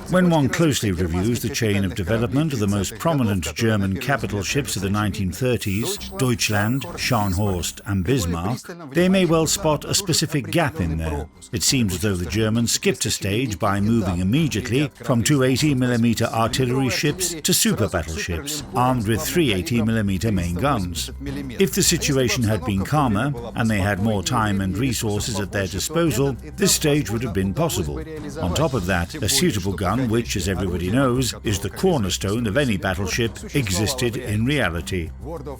When one closely reviews the chain of development of the most prominent German capital ships of the 1930s, Deutschland, Scharnhorst and Bismarck, they may well spot a specific gap in there. It seems as though the Germans skipped a stage by moving immediately from 280mm artillery ships to super battleships, armed with 380mm main guns. If the situation had been calmer, and they had more time and resources at their disposal, this stage would have been possible. On top of that, a suitable gun, which, as everybody knows, is the cornerstone of any battleship, existed in reality.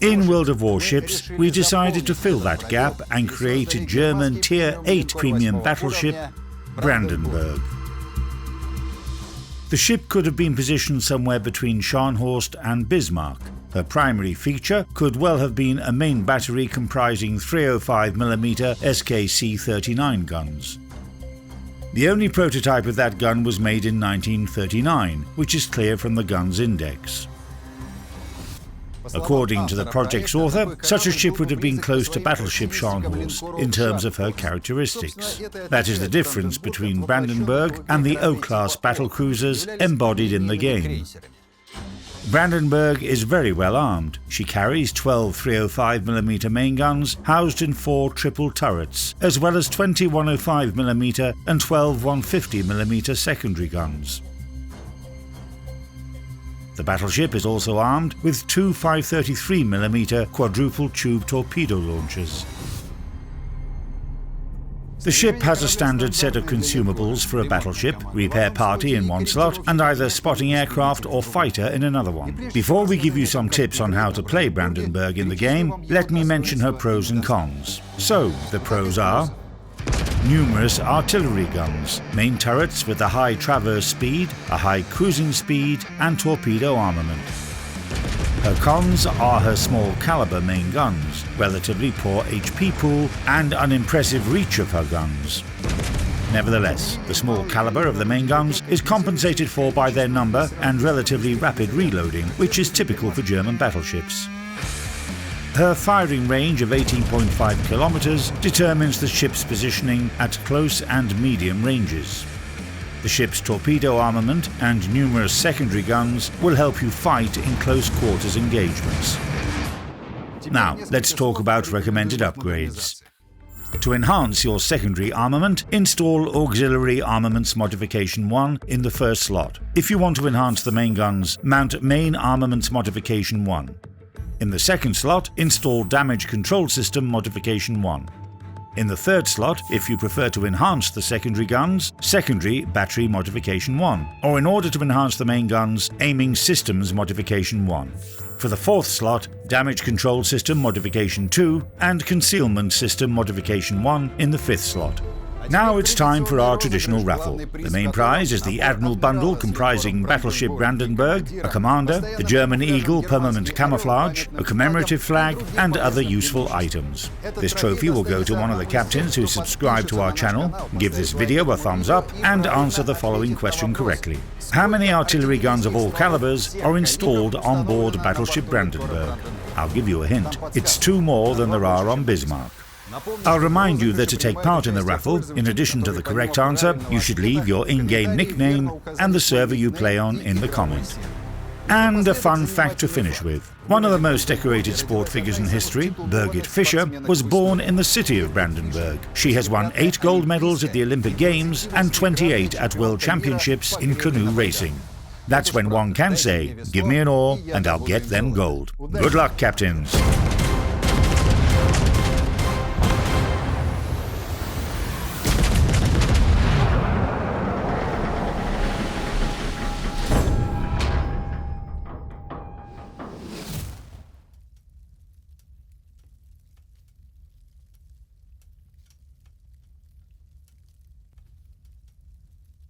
In World of Warships, we decided to fill that gap and create a German Tier 8 premium battleship, Brandenburg. The ship could have been positioned somewhere between Scharnhorst and Bismarck. Her primary feature could well have been a main battery comprising 305mm SKC-39 guns. The only prototype of that gun was made in 1939, which is clear from the gun's index. According to the project's author, such a ship would have been close to battleship Scharnhorst in terms of her characteristics. That is the difference between Brandenburg and the O-class battlecruisers embodied in the game. Brandenburg is very well armed. She carries 12 305mm main guns housed in 4 triple turrets, as well as 20 105mm and 12 150mm secondary guns. The battleship is also armed with 2 533mm quadruple tube torpedo launchers. The ship has a standard set of consumables for a battleship, repair party in one slot, and either spotting aircraft or fighter in another one. Before we give you some tips on how to play Brandenburg in the game, let me mention her pros and cons. So, the pros are: numerous artillery guns, main turrets with a high traverse speed, a high cruising speed, and torpedo armament. Her cons are her small caliber main guns, relatively poor HP pool, and unimpressive reach of her guns. Nevertheless, the small caliber of the main guns is compensated for by their number and relatively rapid reloading, which is typical for German battleships. Her firing range of 18.5 kilometers determines the ship's positioning at close and medium ranges. The ship's torpedo armament and numerous secondary guns will help you fight in close quarters engagements. Now, let's talk about recommended upgrades. To enhance your secondary armament, install Auxiliary Armaments Modification 1 in the first slot. If you want to enhance the main guns, mount Main Armaments Modification 1. In the second slot, install Damage Control System Modification 1. In the third slot, if you prefer to enhance the secondary guns, Secondary Battery Modification 1, or in order to enhance the main guns, Aiming Systems Modification 1. For the fourth slot, Damage Control System Modification 2 and Concealment System Modification 1 in the fifth slot. Now it's time for our traditional raffle. The main prize is the Admiral Bundle comprising Battleship Brandenburg, a commander, the German Eagle Permanent Camouflage, a commemorative flag, and other useful items. This trophy will go to one of the captains who subscribe to our channel, give this video a thumbs up, and answer the following question correctly. How many artillery guns of all calibers are installed on board Battleship Brandenburg? I'll give you a hint. It's 2 more than there are on Bismarck. I'll remind you that to take part in the raffle, in addition to the correct answer, you should leave your in-game nickname and the server you play on in the comment. And a fun fact to finish with. One of the most decorated sport figures in history, Birgit Fischer, was born in the city of Brandenburg. She has won 8 gold medals at the Olympic Games and 28 at World Championships in canoe racing. That's when one can say, give me an oar and I'll get them gold. Good luck, captains!